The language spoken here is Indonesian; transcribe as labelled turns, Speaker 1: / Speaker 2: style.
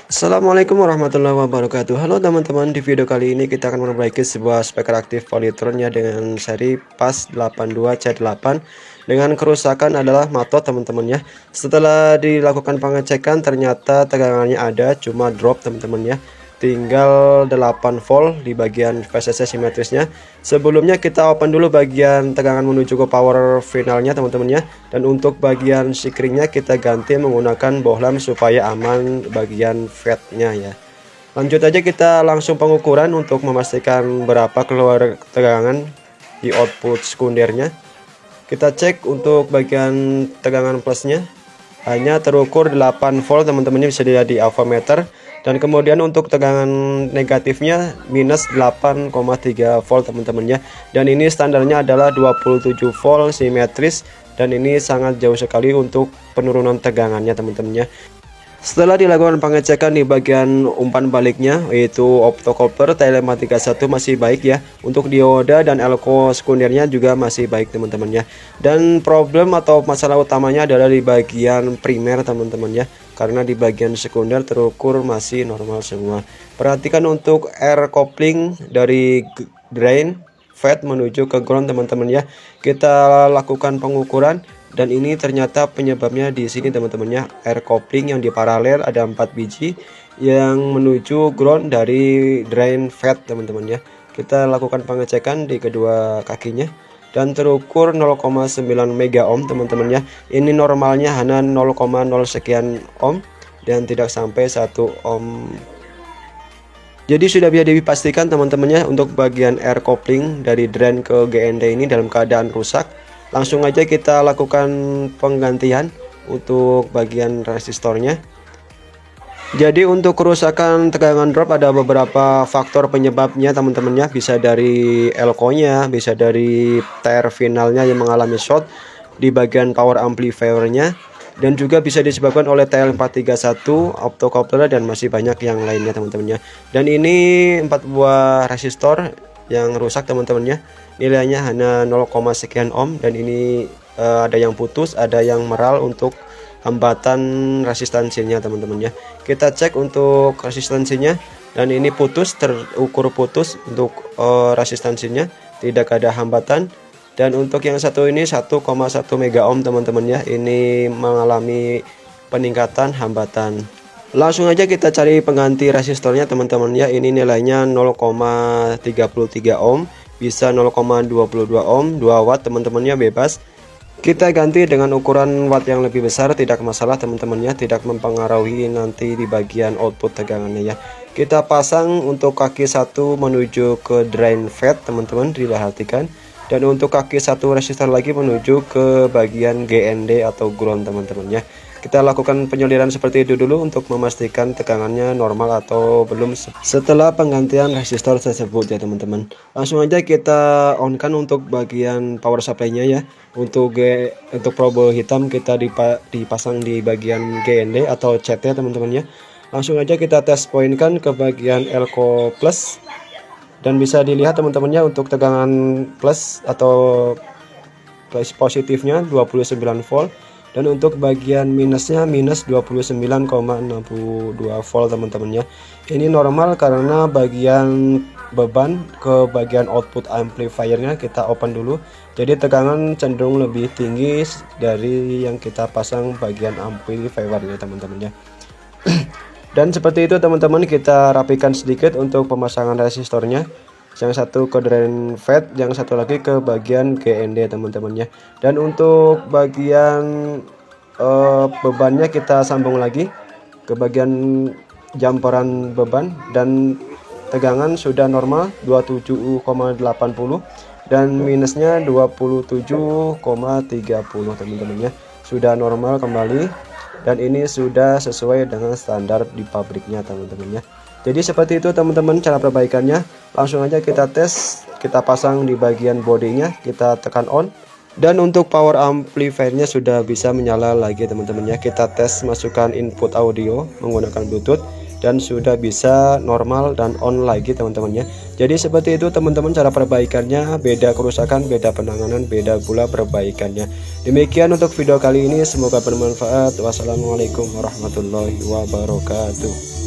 Speaker 1: Assalamualaikum warahmatullahi wabarakatuh. Halo teman-teman, di video kali ini kita akan memperbaiki sebuah speaker aktif Polytron ya dengan seri PAS 82C8 dengan kerusakan adalah matot teman-teman ya. Setelah dilakukan pengecekan ternyata tegangannya ada, cuma drop teman-teman ya. Tinggal 8 volt di bagian VCC simetrisnya. Sebelumnya kita open dulu bagian tegangan menuju ke power finalnya teman-teman ya. Dan untuk bagian sikringnya kita ganti menggunakan bohlam supaya aman bagian fatnya ya. Lanjut aja kita langsung pengukuran untuk memastikan berapa keluar tegangan di output sekundernya. Kita cek untuk bagian tegangan plusnya hanya terukur 8 volt teman-teman, bisa dilihat di avometer. Dan kemudian untuk tegangan negatifnya minus 8,3 volt teman-teman ya. Dan ini standarnya adalah 27 volt simetris, dan ini sangat jauh sekali untuk penurunan tegangannya teman-teman ya. Setelah dilakukan pengecekan di bagian umpan baliknya, yaitu optocoupler TLM31 masih baik ya. Untuk dioda dan elko sekundernya juga masih baik teman-teman ya. Dan problem atau masalah utamanya adalah di bagian primer teman-teman ya. Karena di bagian sekunder terukur masih normal semua. Perhatikan untuk air coupling dari drain fed menuju ke ground teman-teman ya. Kita lakukan pengukuran. Dan ini ternyata penyebabnya di sini teman-teman ya, air coupling yang di paralel ada 4 biji yang menuju ground dari drain fed teman-teman ya. Kita lakukan pengecekan di kedua kakinya dan terukur 0,9 mega ohm teman-teman ya. Ini normalnya hanya 0,0 sekian ohm dan tidak sampai 1 ohm. Jadi sudah bisa dipastikan teman-teman ya, untuk bagian air coupling dari drain ke GND ini dalam keadaan rusak. Langsung aja kita lakukan penggantian untuk bagian resistornya. Jadi untuk kerusakan tegangan drop ada beberapa faktor penyebabnya teman-teman ya. Bisa dari elko-nya, bisa dari tire finalnya yang mengalami short di bagian power amplifiernya, dan juga bisa disebabkan oleh TL431, optocoupler, dan masih banyak yang lainnya teman-teman ya. Dan ini 4 buah resistor yang rusak teman-teman ya. Nilainya hanya 0, sekian ohm, dan ini ada yang putus, ada yang meral untuk hambatan resistansinya teman-teman ya. Kita cek untuk resistansinya, dan ini putus, terukur putus untuk resistansinya, tidak ada hambatan. Dan untuk yang satu ini 1,1 mega ohm teman-teman ya, ini mengalami peningkatan hambatan. Langsung aja kita cari pengganti resistornya teman-teman ya. Ini nilainya 0,33 ohm, bisa 0,22 ohm, 2 watt teman-temannya, bebas. Kita ganti dengan ukuran watt yang lebih besar, tidak masalah teman-temannya, tidak mempengaruhi nanti di bagian output tegangannya ya. Kita pasang untuk kaki 1 menuju ke drain fed teman-teman, diperhatikan. Dan untuk kaki 1 resistor lagi menuju ke bagian GND atau ground teman-teman ya. Kita lakukan penyoliran seperti itu dulu untuk memastikan tegangannya normal atau belum setelah penggantian resistor tersebut ya teman-teman. Langsung aja kita on kan untuk bagian power supply-nya ya. Untuk probe hitam kita dipasang di bagian GND atau CT teman-teman ya. Langsung aja kita tes point kan ke bagian elko plus, dan bisa dilihat teman-temannya untuk tegangan plus atau plus positifnya 29 volt. Dan untuk bagian minusnya minus 29,62 volt teman-teman ya. Ini normal karena bagian beban ke bagian output amplifiernya kita open dulu. Jadi tegangan cenderung lebih tinggi dari yang kita pasang bagian amplifiernya teman-teman ya. Dan seperti itu teman-teman, kita rapikan sedikit untuk pemasangan resistornya. Yang satu ke drain fed, yang satu lagi ke bagian GND teman-teman ya. Dan untuk bagian bebannya kita sambung lagi ke bagian jamporan beban, dan tegangan sudah normal 27,80 dan minusnya 27,30 teman-teman ya. Sudah normal kembali, dan ini sudah sesuai dengan standar di pabriknya teman-teman ya. Jadi seperti itu teman-teman cara perbaikannya. Langsung aja kita tes, kita pasang di bagian bodinya, kita tekan on. Dan untuk power amplifiernya sudah bisa menyala lagi teman-teman ya. Kita tes masukkan input audio menggunakan bluetooth, dan sudah bisa normal dan on lagi teman-teman ya. Jadi seperti itu teman-teman cara perbaikannya, beda kerusakan, beda penanganan, beda pula perbaikannya. Demikian untuk video kali ini, semoga bermanfaat. Wassalamualaikum warahmatullahi wabarakatuh.